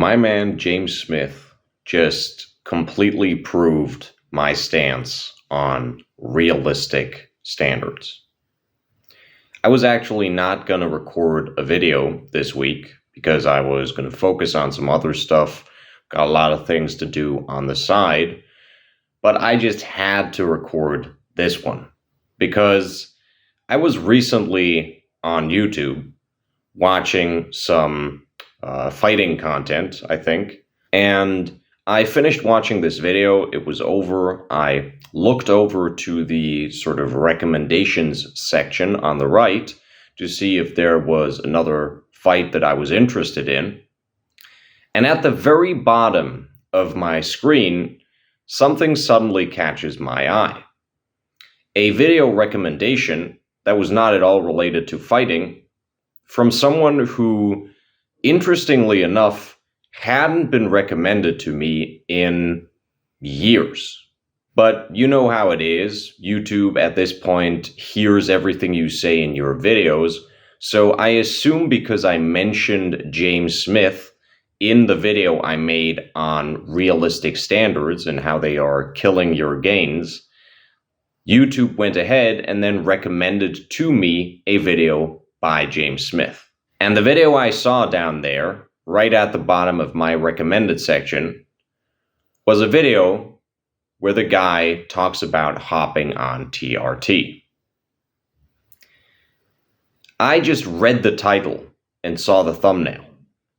my man James Smith just completely proved my stance on realistic standards. I was actually not going to record a video this week because I was going to focus on some other stuff, got a lot of things to do on the side, but I just had to record this one because I was recently on YouTube watching some fighting content, I think, and I finished watching this video. It was over. I looked over to the sort of recommendations section on the right to see if there was another fight that I was interested in. And at the very bottom of my screen, something suddenly catches my eye. A video recommendation that was not at all related to fighting from someone who, interestingly enough, hadn't been recommended to me in years. But you know how it is. YouTube at this point hears everything you say in your videos. So I assume because I mentioned James Smith in the video I made on realistic standards and how they are killing your gains, YouTube went ahead and then recommended to me a video by James Smith. And the video I saw down there, right at the bottom of my recommended section, was a video where the guy talks about hopping on TRT. I just read the title and saw the thumbnail,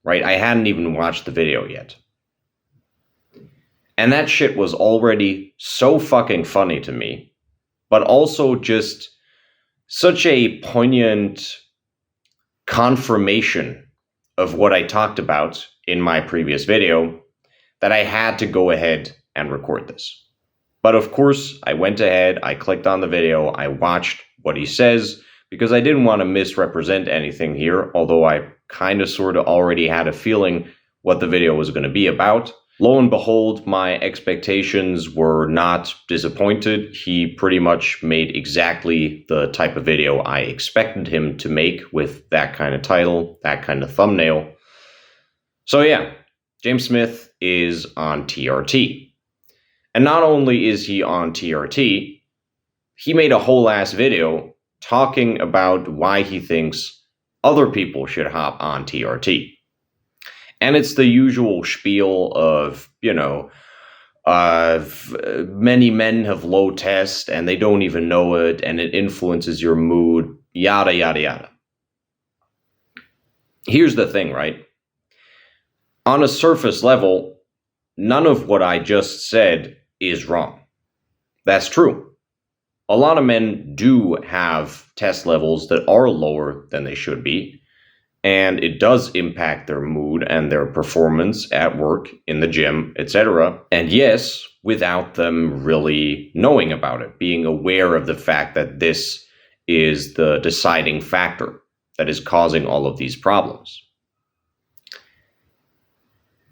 right? I hadn't even watched the video yet. And that shit was already so fucking funny to me, but also just such a poignant confirmation of what I talked about in my previous video that I had to go ahead and record this. But of course, I went ahead, I clicked on the video, I watched what he says, because I didn't want to misrepresent anything here, although I kind of sort of already had a feeling what the video was going to be about. Lo and behold, my expectations were not disappointed. He pretty much made exactly the type of video I expected him to make with that kind of title, that kind of thumbnail. So yeah, James Smith is on TRT. And not only is he on TRT, he made a whole ass video talking about why he thinks other people should hop on TRT. And it's the usual spiel of, many men have low test and they don't even know it and it influences your mood, yada, yada, yada. Here's the thing, right? On a surface level, none of what I just said is wrong. That's true. A lot of men do have test levels that are lower than they should be. And it does impact their mood and their performance at work, in the gym, etc. And yes, without them really knowing about it, being aware of the fact that this is the deciding factor that is causing all of these problems.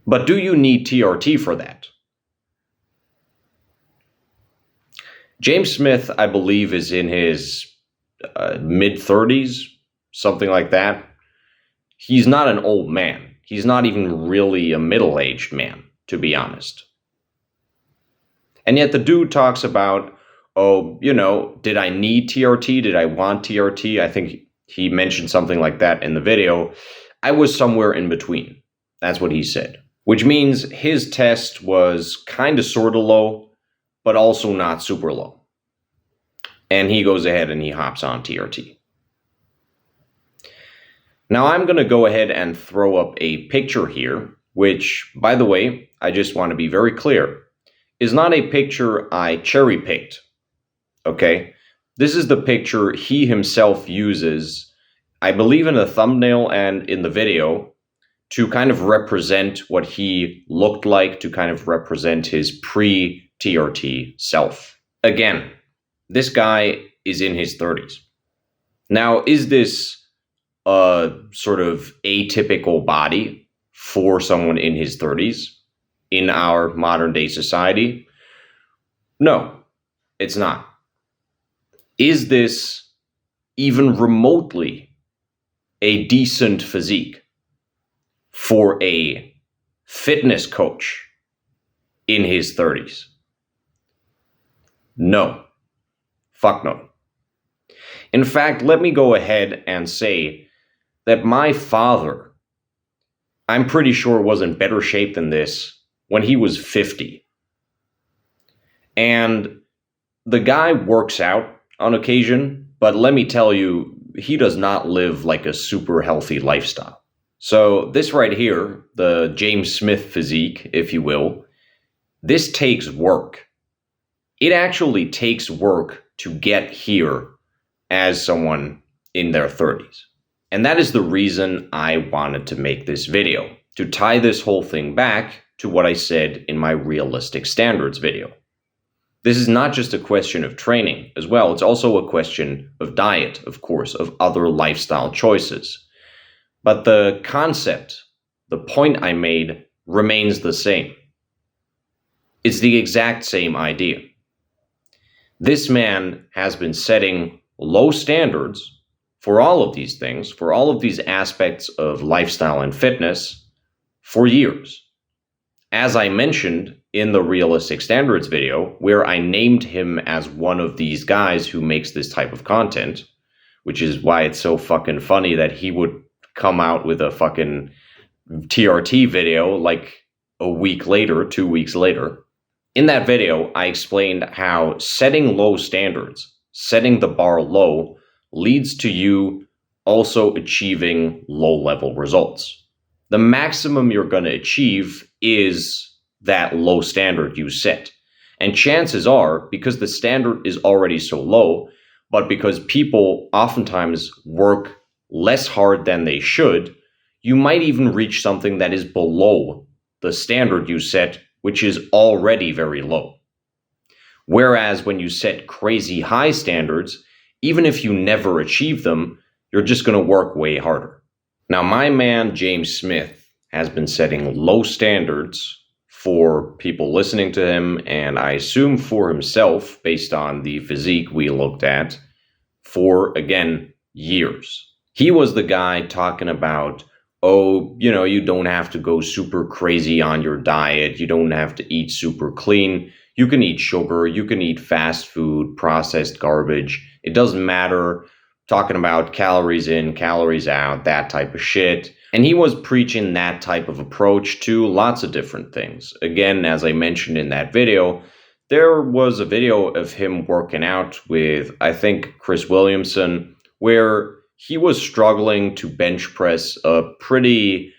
But do you need TRT for that? James Smith, I believe, is in his mid-30s, something like that. He's not an old man. He's not even really a middle-aged man, to be honest. And yet the dude talks about, did I need TRT? Did I want TRT? I think he mentioned something like that in the video. I was somewhere in between. That's what he said. Which means his test was kind of sort of low, but also not super low. And he goes ahead and he hops on TRT. Now I'm going to go ahead and throw up a picture here, which, by the way, I just want to be very clear, is not a picture I cherry-picked, okay? This is the picture he himself uses, I believe in the thumbnail and in the video, to kind of represent what he looked like, to kind of represent his pre-TRT self. Again, this guy is in his 30s. Now, is this a sort of atypical body for someone in his 30s in our modern day society? No, it's not. Is this even remotely a decent physique for a fitness coach in his 30s? No. Fuck no. In fact, let me go ahead and say that my father, I'm pretty sure, was in better shape than this when he was 50. And the guy works out on occasion, but let me tell you, he does not live like a super healthy lifestyle. So this right here, the James Smith physique, if you will, this takes work. It actually takes work to get here as someone in their 30s. And that is the reason I wanted to make this video, to tie this whole thing back to what I said in my realistic standards video. This is not just a question of training as well, it's also a question of diet, of course, of other lifestyle choices. But the concept, the point I made, remains the same. It's the exact same idea. This man has been setting low standards for all of these things, for all of these aspects of lifestyle and fitness for years. As I mentioned in the realistic standards video, where I named him as one of these guys who makes this type of content, which is why it's so fucking funny that he would come out with a fucking TRT video like a week later, 2 weeks later. In that video, I explained how setting low standards, setting the bar low, leads to you also achieving low-level results. The maximum you're going to achieve is that low standard you set. And chances are, because the standard is already so low, but because people oftentimes work less hard than they should, you might even reach something that is below the standard you set, which is already very low. Whereas when you set crazy high standards, even if you never achieve them, you're just going to work way harder. Now, my man James Smith has been setting low standards for people listening to him, and I assume for himself, based on the physique we looked at, for, again, years. He was the guy talking about, oh, you don't have to go super crazy on your diet. You don't have to eat super clean. You can eat sugar. You can eat fast food, processed garbage. It doesn't matter. Talking about calories in, calories out, that type of shit. And he was preaching that type of approach to lots of different things. Again, as I mentioned in that video, there was a video of him working out with, I think, Chris Williamson, where he was struggling to bench press a pretty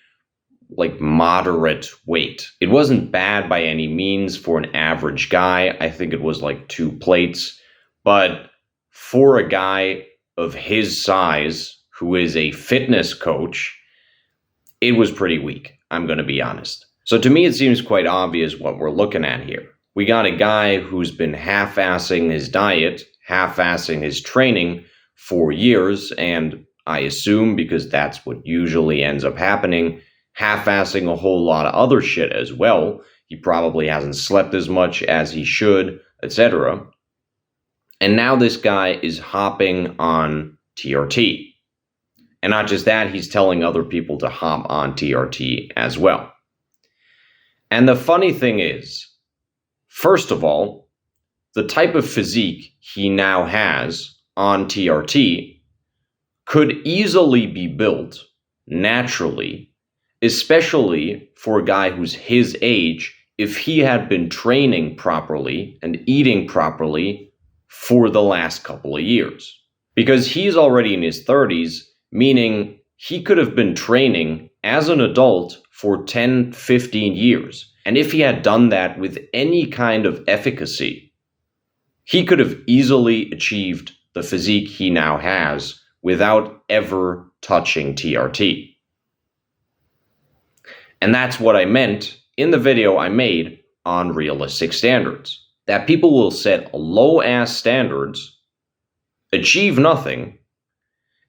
moderate weight. It wasn't bad by any means for an average guy. I think it was like 2 plates. But for a guy of his size, who is a fitness coach, it was pretty weak, I'm going to be honest. So to me, it seems quite obvious what we're looking at here. We got a guy who's been half-assing his diet, half-assing his training for years, and I assume, because that's what usually ends up happening, half-assing a whole lot of other shit as well. He probably hasn't slept as much as he should, etc. And now this guy is hopping on TRT. And not just that, he's telling other people to hop on TRT as well. And the funny thing is, first of all, the type of physique he now has on TRT could easily be built naturally, especially for a guy who's his age, if he had been training properly and eating properly for the last couple of years. Because he's already in his 30s, meaning he could have been training as an adult for 10, 15 years. And if he had done that with any kind of efficacy, he could have easily achieved the physique he now has without ever touching TRT. And that's what I meant in the video I made on realistic standards. That people will set low-ass standards, achieve nothing,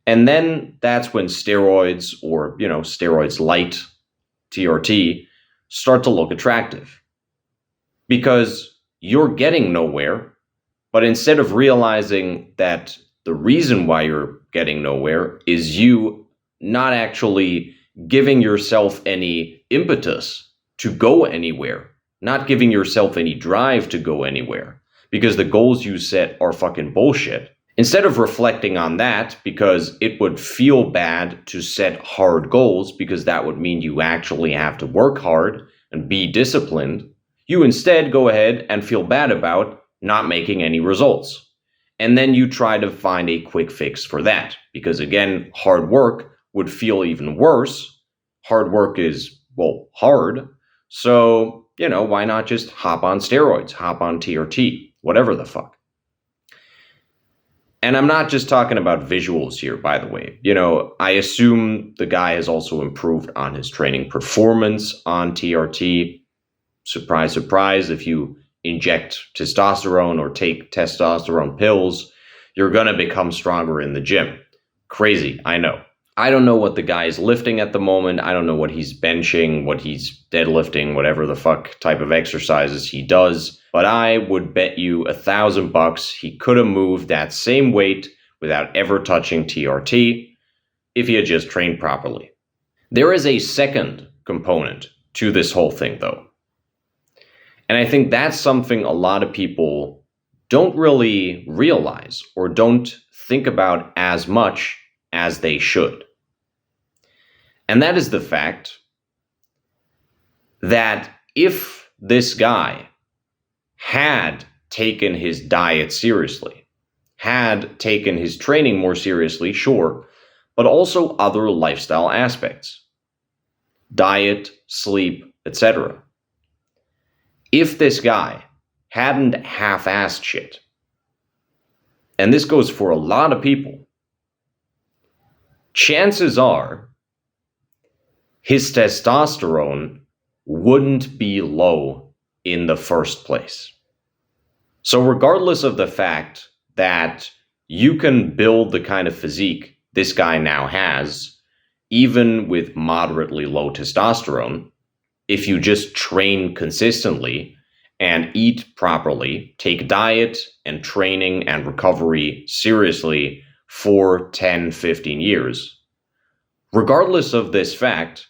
and then that's when steroids or, steroids light, TRT, start to look attractive. Because you're getting nowhere, but instead of realizing that the reason why you're getting nowhere is you not actually giving yourself any impetus to go anywhere, not giving yourself any drive to go anywhere, because the goals you set are fucking bullshit. Instead of reflecting on that, because it would feel bad to set hard goals, because that would mean you actually have to work hard and be disciplined, you instead go ahead and feel bad about not making any results. And then you try to find a quick fix for that, because again, hard work would feel even worse. Hard work is, well, hard. So, why not just hop on steroids, hop on TRT, whatever the fuck. And I'm not just talking about visuals here, by the way. I assume the guy has also improved on his training performance on TRT. Surprise, surprise, if you inject testosterone or take testosterone pills, you're going to become stronger in the gym. Crazy, I know. I don't know what the guy is lifting at the moment. I don't know what he's benching, what he's deadlifting, whatever the fuck type of exercises he does. But I would bet you $1,000 he could have moved that same weight without ever touching TRT if he had just trained properly. There is a second component to this whole thing, though. And I think that's something a lot of people don't really realize or don't think about as much as they should. And that is the fact that if this guy had taken his diet seriously, had taken his training more seriously, sure, but also other lifestyle aspects, diet, sleep, etc. If this guy hadn't half-assed shit, and this goes for a lot of people, chances are his testosterone wouldn't be low in the first place. So regardless of the fact that you can build the kind of physique this guy now has, even with moderately low testosterone, if you just train consistently and eat properly, take diet and training and recovery seriously for 10, 15 years, regardless of this fact,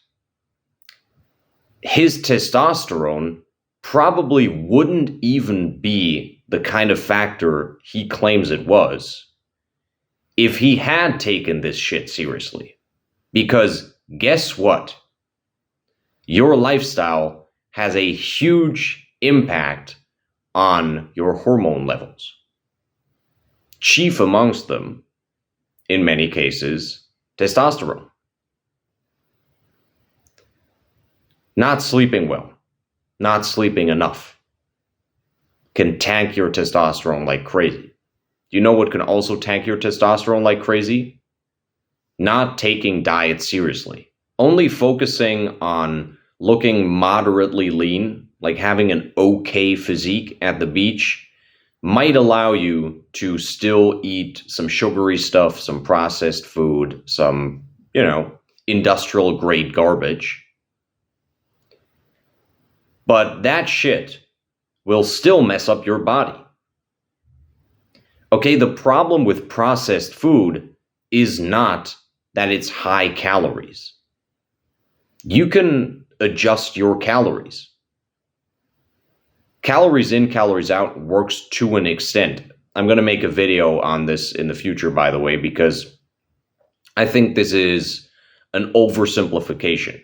his testosterone probably wouldn't even be the kind of factor he claims it was if he had taken this shit seriously. Because guess what? Your lifestyle has a huge impact on your hormone levels. Chief amongst them, in many cases, testosterone. Not sleeping well, not sleeping enough, can tank your testosterone like crazy. Do you know what can also tank your testosterone like crazy? Not taking diet seriously. Only focusing on looking moderately lean, like having an okay physique at the beach, might allow you to still eat some sugary stuff, some processed food, some, industrial grade garbage. But that shit will still mess up your body. Okay, the problem with processed food is not that it's high calories. You can adjust your calories. Calories in, calories out works to an extent. I'm going to make a video on this in the future, by the way, because I think this is an oversimplification.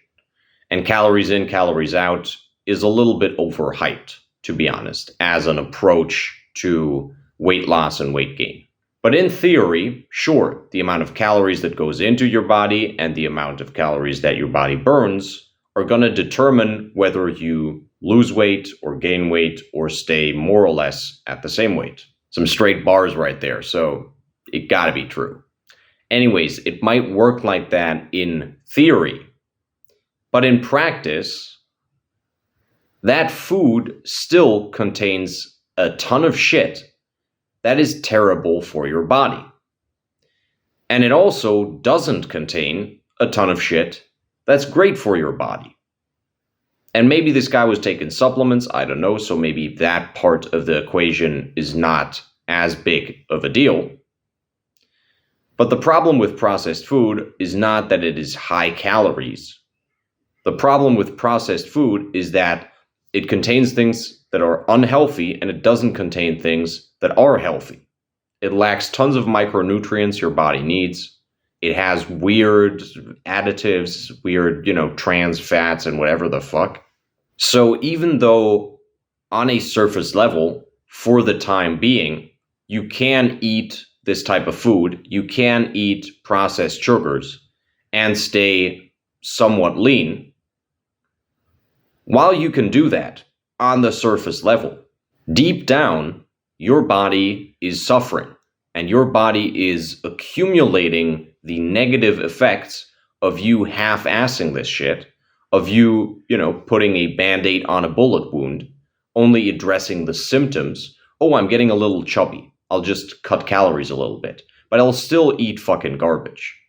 And calories in, calories out is a little bit overhyped, to be honest, as an approach to weight loss and weight gain. But in theory, sure, the amount of calories that goes into your body and the amount of calories that your body burns are going to determine whether you lose weight or gain weight or stay more or less at the same weight. Some straight bars right there, so it gotta be true. Anyways, it might work like that in theory, but in practice, that food still contains a ton of shit that is terrible for your body. And it also doesn't contain a ton of shit that's great for your body. And maybe this guy was taking supplements, I don't know, so maybe that part of the equation is not as big of a deal. But the problem with processed food is not that it is high calories. The problem with processed food is that it contains things that are unhealthy and it doesn't contain things that are healthy. It lacks tons of micronutrients your body needs. It has weird additives, weird, trans fats and whatever the fuck. So even though on a surface level, for the time being, you can eat this type of food, you can eat processed sugars and stay somewhat lean, while you can do that on the surface level, deep down, your body is suffering and your body is accumulating the negative effects of you half-assing this shit, of you, putting a band-aid on a bullet wound, only addressing the symptoms. Oh, I'm getting a little chubby. I'll just cut calories a little bit, but I'll still eat fucking garbage.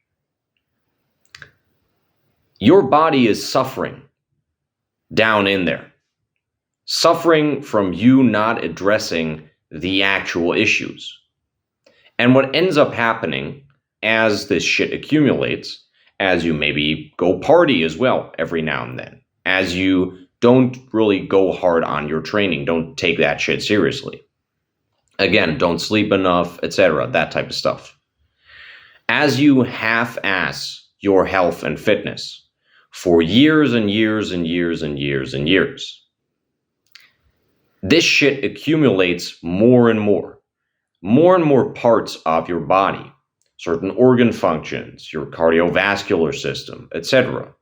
Your body is suffering down in there, suffering from you not addressing the actual issues. And what ends up happening as this shit accumulates, as you maybe go party as well every now and then, as you don't really go hard on your training, don't take that shit seriously. Again, don't sleep enough, etc., that type of stuff. As you half-ass your health and fitness for years and years and years and years and years, this shit accumulates more and more parts of your body, certain organ functions, your cardiovascular system, etc.,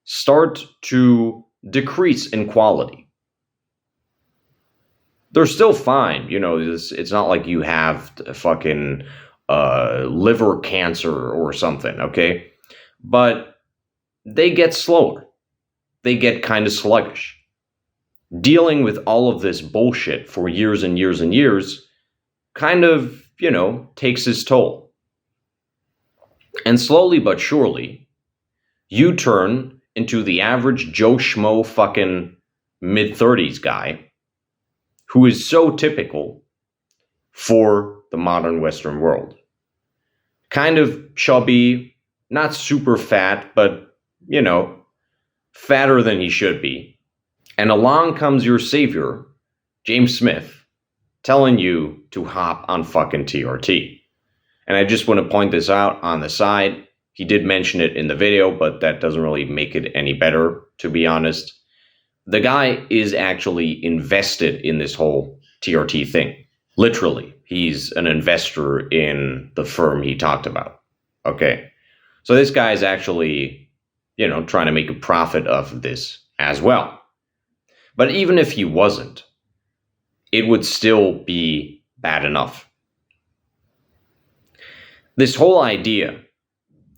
start to decrease in quality. They're still fine, it's not like you have fucking liver cancer or something, okay? But they get slower. They get kind of sluggish. Dealing with all of this bullshit for years and years and years kind of, takes its toll. And slowly but surely, you turn into the average Joe Schmo fucking mid-30s guy who is so typical for the modern Western world. Kind of chubby, not super fat, but, fatter than he should be. And along comes your savior, James Smith, telling you to hop on fucking TRT. And I just want to point this out on the side. He did mention it in the video, but that doesn't really make it any better, to be honest. The guy is actually invested in this whole TRT thing. Literally, he's an investor in the firm he talked about. Okay. So this guy is actually, trying to make a profit of this as well. But even if he wasn't, it would still be bad enough. This whole idea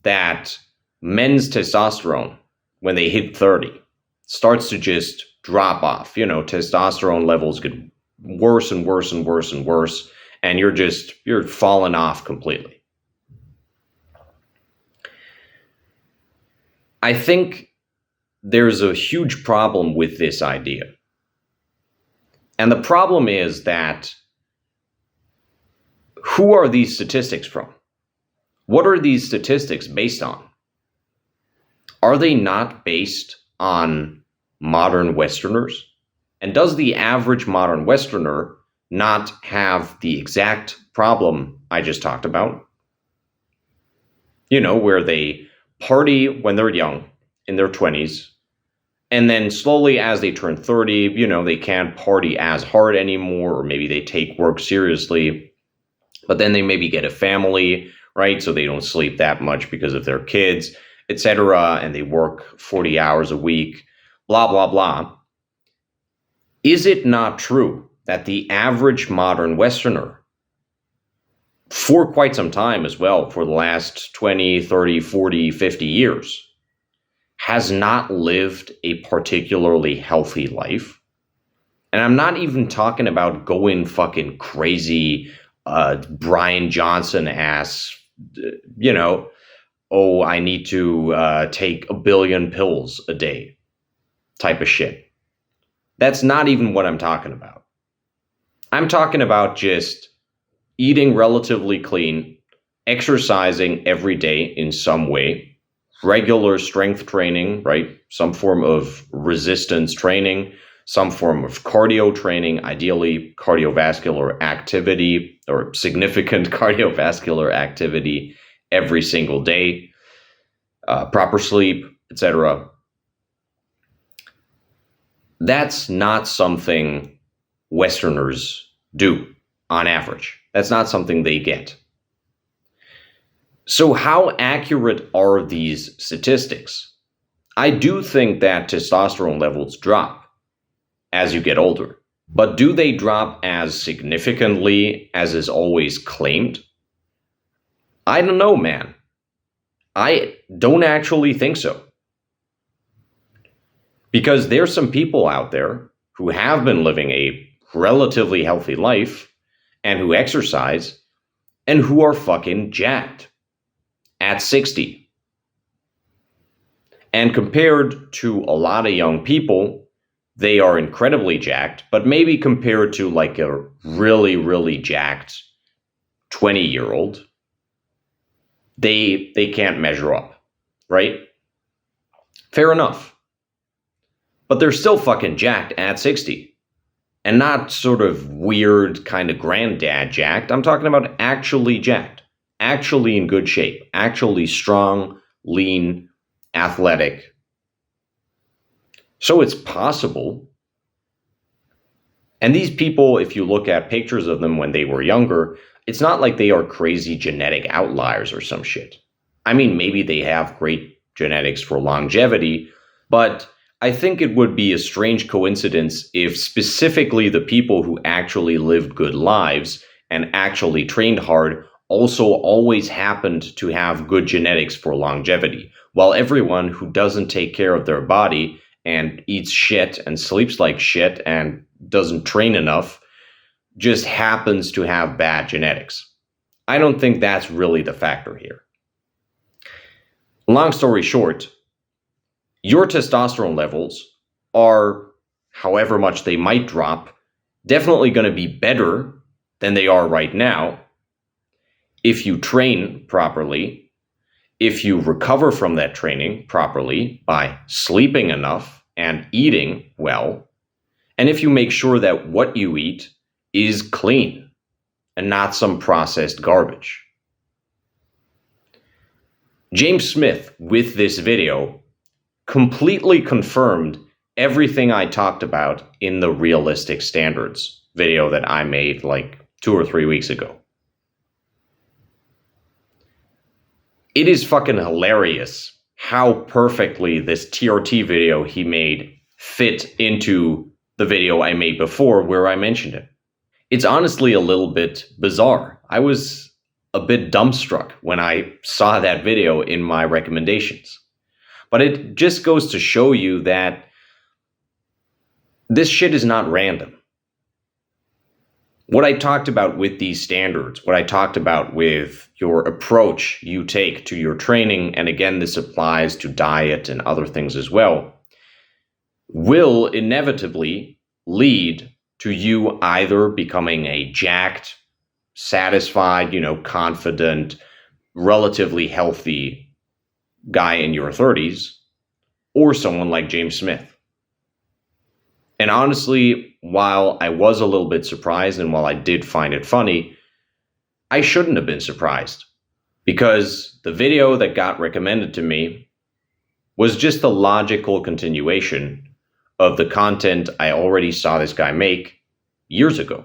that men's testosterone, when they hit 30, starts to just drop off. Testosterone levels get worse and worse and worse and worse, and you're falling off completely. I think there's a huge problem with this idea. And the problem is that who are these statistics from? What are these statistics based on? Are they not based on modern Westerners? And does the average modern Westerner not have the exact problem I just talked about? Where they party when they're young, in their 20s, and then slowly as they turn 30, they can't party as hard anymore, or maybe they take work seriously, but then they maybe get a family, right? So they don't sleep that much because of their kids, etc., and they work 40 hours a week, blah, blah, blah. Is it not true that the average modern Westerner, for quite some time as well, for the last 20, 30, 40, 50 years, has not lived a particularly healthy life? And I'm not even talking about going fucking crazy, Brian Johnson ass, oh, I need to take 1 billion pills a day type of shit. That's not even what I'm talking about. I'm talking about just eating relatively clean, exercising every day in some way, regular strength training, right? Some form of resistance training, some form of cardio training, ideally cardiovascular activity or significant cardiovascular activity every single day, proper sleep, etc. That's not something Westerners do on average. That's not something they get. So how accurate are these statistics? I do think that testosterone levels drop as you get older, but do they drop as significantly as is always claimed? I don't know, man. I don't actually think so. Because there's some people out there who have been living a relatively healthy life and who exercise and who are fucking jacked at 60. And compared to a lot of young people, they are incredibly jacked, but maybe compared to like a really, really jacked 20-year-old, they can't measure up, right? Fair enough. But they're still fucking jacked at 60. And not sort of weird kind of granddad jacked. I'm talking about actually jacked. Actually in good shape. Actually strong, lean, athletic. So it's possible. And these people, if you look at pictures of them when they were younger, it's not like they are crazy genetic outliers or some shit. I mean, maybe they have great genetics for longevity, but I think it would be a strange coincidence if specifically the people who actually lived good lives and actually trained hard also always happened to have good genetics for longevity, while everyone who doesn't take care of their body and eats shit and sleeps like shit and doesn't train enough just happens to have bad genetics. I don't think that's really the factor here. Long story short, your testosterone levels are, however much they might drop, definitely going to be better than they are right now if you train properly, if you recover from that training properly by sleeping enough and eating well, and if you make sure that what you eat is clean and not some processed garbage. James Smith, with this video, completely confirmed everything I talked about in the realistic standards video that I made like 2 or 3 weeks ago. It is fucking hilarious how perfectly this TRT video he made fit into the video I made before where I mentioned it. It's honestly a little bit bizarre. I was a bit dumbstruck when I saw that video in my recommendations. But it just goes to show you that this shit is not random. What I talked about with these standards, what I talked about with your approach you take to your training, and again, this applies to diet and other things as well, will inevitably lead to you either becoming a jacked, satisfied, confident, relatively healthy guy in your 30s, or someone like James Smith. And honestly, while I was a little bit surprised and while I did find it funny, I shouldn't have been surprised because the video that got recommended to me was just the logical continuation of the content I already saw this guy make years ago.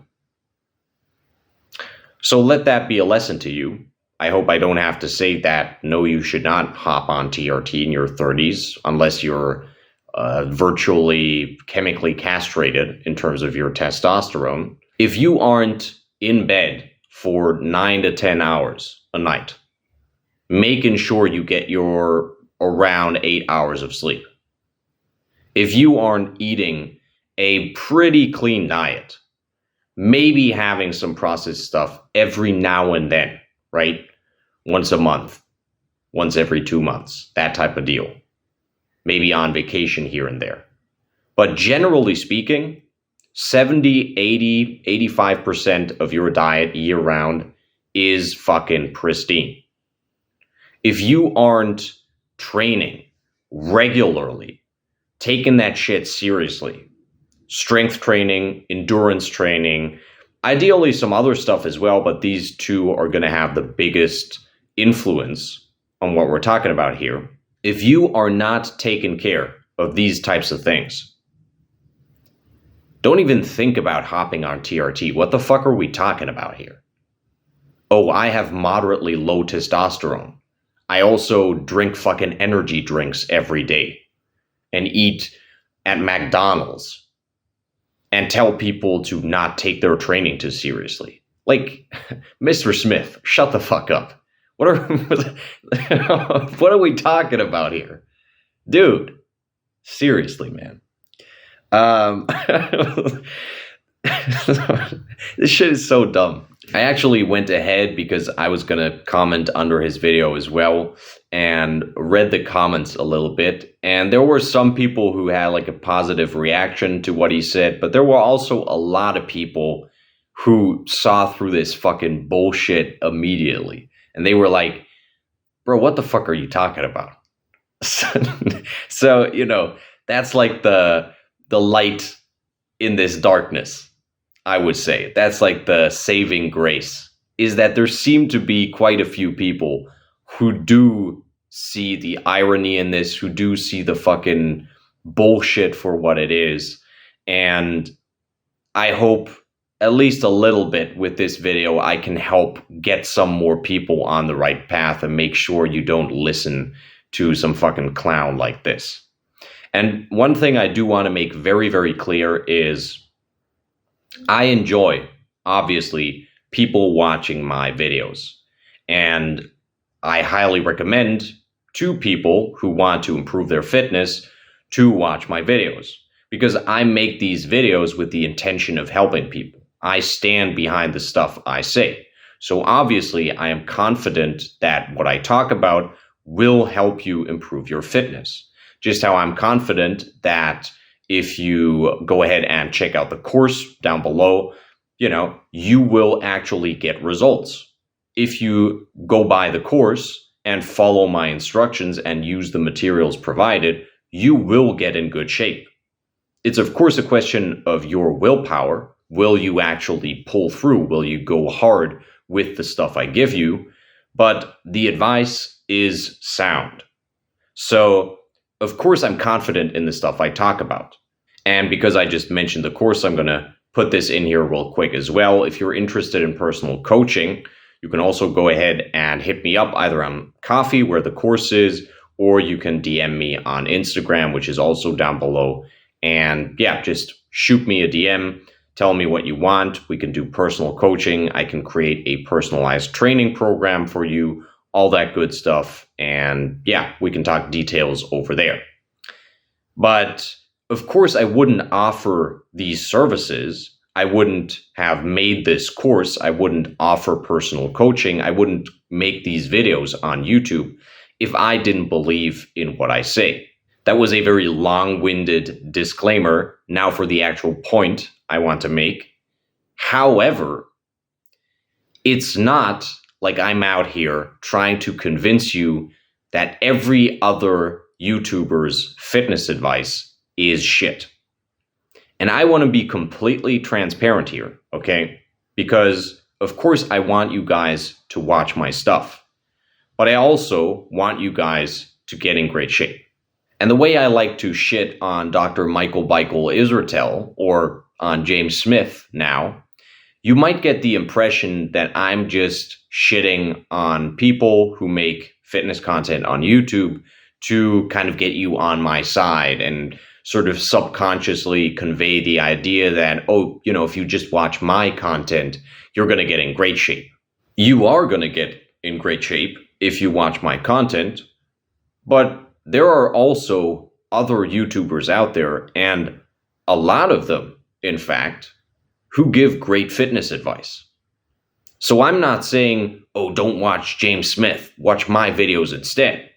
So let that be a lesson to you. I hope I don't have to say that, no, you should not hop on TRT in your 30s unless you're virtually chemically castrated in terms of your testosterone. If you aren't in bed for 9 to 10 hours a night, making sure you get your around 8 hours of sleep, if you aren't eating a pretty clean diet, maybe having some processed stuff every now and then, right? Once a month, once every 2 months, that type of deal. Maybe on vacation here and there. But generally speaking, 70, 80, 85% of your diet year round is fucking pristine. If you aren't training regularly, taking that shit seriously, strength training, endurance training, ideally some other stuff as well, but these two are going to have the biggest influence on what we're talking about here. If you are not taking care of these types of things, don't even think about hopping on TRT. What the fuck are we talking about here? Oh, I have moderately low testosterone. I also drink fucking energy drinks every day and eat at McDonald's and tell people to not take their training too seriously. Like, Mr. Smith, shut the fuck up. What are we talking about here? Dude, seriously, man. This shit is so dumb. I actually went ahead because I was going to comment under his video as well and read the comments a little bit. And there were some people who had like a positive reaction to what he said, but there were also a lot of people who saw through this fucking bullshit immediately. And they were like, bro, what the fuck are you talking about? So, you know, that's like the light in this darkness, I would say. That's like the saving grace, is that there seem to be quite a few people who do see the irony in this, who do see the fucking bullshit for what it is. And I hope at least a little bit with this video, I can help get some more people on the right path and make sure you don't listen to some fucking clown like this. And one thing I do want to make very, very clear is I enjoy, obviously, people watching my videos. And I highly recommend to people who want to improve their fitness to watch my videos, because I make these videos with the intention of helping people. I stand behind the stuff I say. So obviously, I am confident that what I talk about will help you improve your fitness. Just how I'm confident that if you go ahead and check out the course down below, you know, you will actually get results. If you go by the course and follow my instructions and use the materials provided, you will get in good shape. It's of course a question of your willpower. Will you actually pull through? Will you go hard with the stuff I give you? But the advice is sound. So, of course, I'm confident in the stuff I talk about. And because I just mentioned the course, I'm going to put this in here real quick as well. If you're interested in personal coaching, you can also go ahead and hit me up either on Coffee, where the course is, or you can DM me on Instagram, which is also down below. And yeah, just shoot me a DM. Tell me what you want. We can do personal coaching. I can create a personalized training program for you, all that good stuff. And yeah, we can talk details over there. But of course, I wouldn't offer these services. I wouldn't have made this course. I wouldn't offer personal coaching. I wouldn't make these videos on YouTube if I didn't believe in what I say. That was a very long-winded disclaimer. Now for the actual point I want to make. However, it's not like I'm out here trying to convince you that every other YouTuber's fitness advice is shit. And I want to be completely transparent here, okay? Because, of course, I want you guys to watch my stuff. But I also want you guys to get in great shape. And the way I like to shit on Dr. Michael Israetel, or on James Smith now, you might get the impression that I'm just shitting on people who make fitness content on YouTube to kind of get you on my side and sort of subconsciously convey the idea that, oh, you know, if you just watch my content, you're going to get in great shape. You are going to get in great shape if you watch my content, but there are also other YouTubers out there, and a lot of them, in fact, who give great fitness advice. So I'm not saying, oh, don't watch James Smith, watch my videos instead.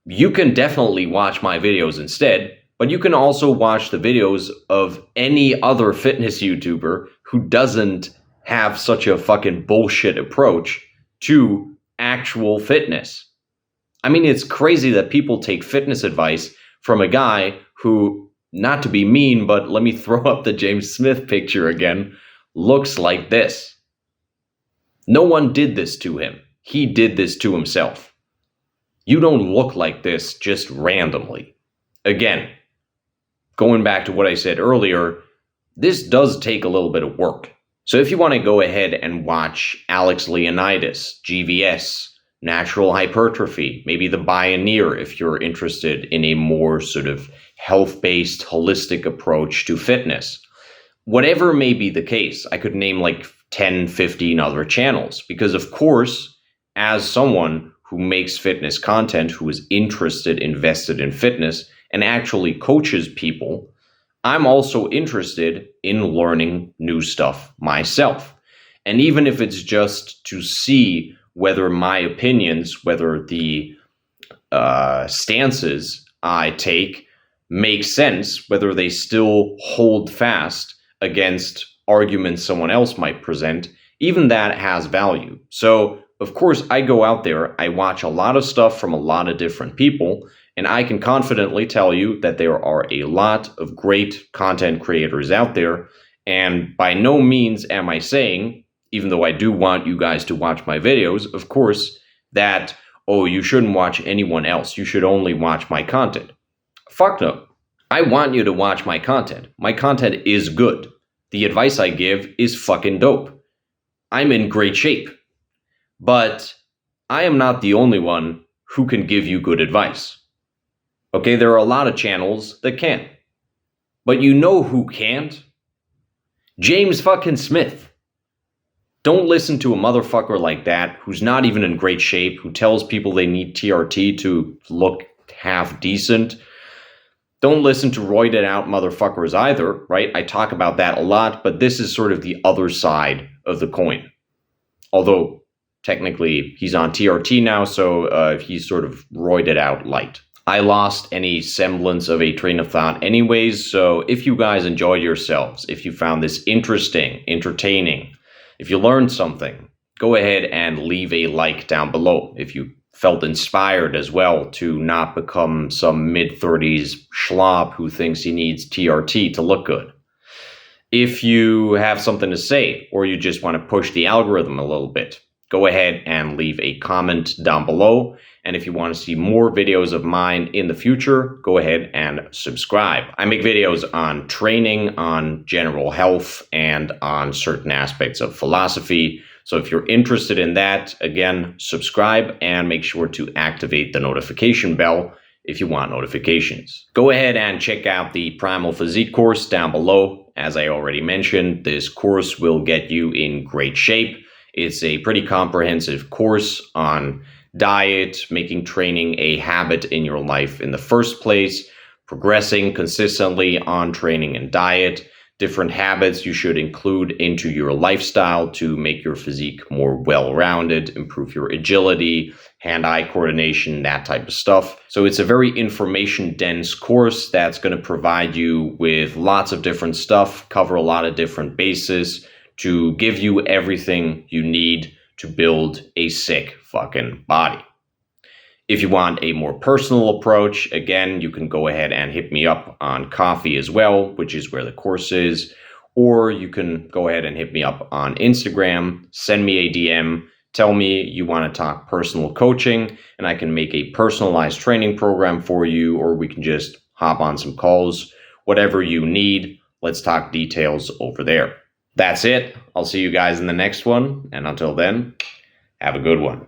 You can definitely watch my videos instead, but you can also watch the videos of any other fitness YouTuber who doesn't have such a fucking bullshit approach to actual fitness. I mean, it's crazy that people take fitness advice from a guy who, not to be mean, but let me throw up the James Smith picture again, looks like this. No one did this to him. He did this to himself. You don't look like this just randomly. Again, going back to what I said earlier, this does take a little bit of work. So if you want to go ahead and watch Alex Leonidas, GVS, natural hypertrophy, maybe the Pioneer if you're interested in a more sort of health-based, holistic approach to fitness. Whatever may be the case, I could name like 10, 15 other channels because, of course, as someone who makes fitness content, who is interested, invested in fitness, and actually coaches people, I'm also interested in learning new stuff myself. And even if it's just to see whether my opinions, whether the stances I take make sense, whether they still hold fast against arguments someone else might present, even that has value. So, of course, I go out there, I watch a lot of stuff from a lot of different people, and I can confidently tell you that there are a lot of great content creators out there. And by no means am I saying, even though I do want you guys to watch my videos, of course, that, oh, you shouldn't watch anyone else. You should only watch my content. Fuck no. I want you to watch my content. My content is good. The advice I give is fucking dope. I'm in great shape. But I am not the only one who can give you good advice. Okay, there are a lot of channels that can. But you know who can't? James fucking Smith. Don't listen to a motherfucker like that who's not even in great shape, who tells people they need TRT to look half decent. Don't listen to roided out motherfuckers either, right? I talk about that a lot, but this is sort of the other side of the coin. Although, technically, he's on TRT now, so he's sort of roided out light. I lost any semblance of a train of thought anyways, so if you guys enjoyed yourselves, if you found this interesting, entertaining, if you learned something, go ahead and leave a like down below. If you felt inspired as well to not become some mid-30s schlop who thinks he needs TRT to look good. If you have something to say, or you just want to push the algorithm a little bit, go ahead and leave a comment down below. And if you want to see more videos of mine in the future, go ahead and subscribe. I make videos on training, on general health, and on certain aspects of philosophy. So if you're interested in that, again, subscribe and make sure to activate the notification bell if you want notifications. Go ahead and check out the Primal Physique course down below. As I already mentioned, this course will get you in great shape. It's a pretty comprehensive course on diet, making training a habit in your life in the first place, progressing consistently on training and diet, different habits you should include into your lifestyle to make your physique more well-rounded, improve your agility, hand-eye coordination, that type of stuff. So it's a very information-dense course that's going to provide you with lots of different stuff, cover a lot of different bases, to give you everything you need to build a sick fucking body. If you want a more personal approach, again, you can go ahead and hit me up on Coffee as well, which is where the course is. Or you can go ahead and hit me up on Instagram, send me a DM, tell me you want to talk personal coaching, and I can make a personalized training program for you, or we can just hop on some calls. Whatever you need, let's talk details over there. That's it. I'll see you guys in the next one. And until then, have a good one.